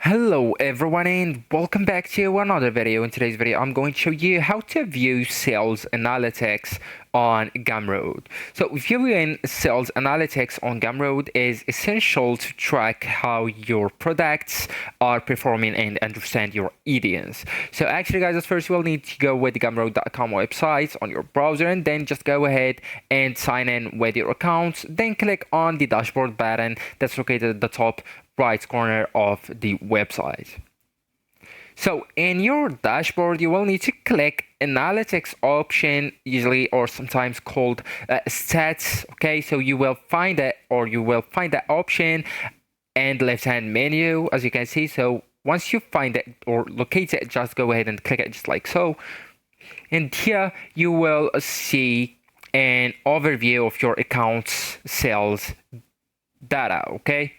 Hello everyone and welcome back to another video. In today's video I'm going to show you how to view sales analytics on Gumroad. So viewing sales analytics on Gumroad is essential to track how your products are performing and understand your audience. So actually guys, at first you will need to go with the gumroad.com website on your browser and then just go ahead and sign in with your account. Then click on the dashboard button that's located at the top right corner of the website. So in your dashboard, you will need to click analytics option, usually or sometimes called stats. Okay, so you will find it, or you will find that option and left-hand menu, as you can see. So once you find it or locate it, just go ahead and click it just like so. And here you will see an overview of your account's sales data. Okay.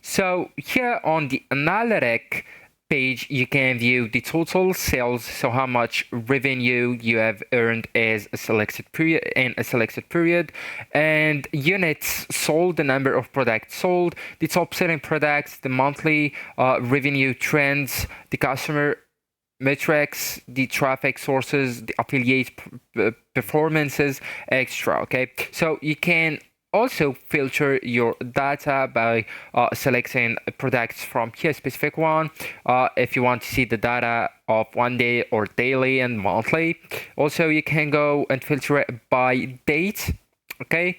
So here on the analytic page, you can view the total sales, so how much revenue you have earned as a selected period and units sold, the number of products sold, the top selling products, the monthly revenue trends, the customer metrics, the traffic sources, the affiliate performances, extra. Okay, so you can also filter your data by selecting products from here, specific one, if you want to see the data of 1 day or daily and monthly. Also you can go and filter it by date. Okay,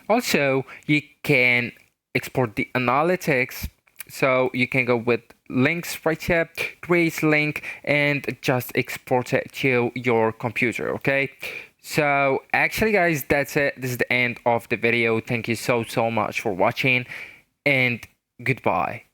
also you can export the analytics, so you can go with links right here, create link and just export it to your computer. Okay, so actually guys, that's it. This is the end of the video. Thank you so much for watching and goodbye.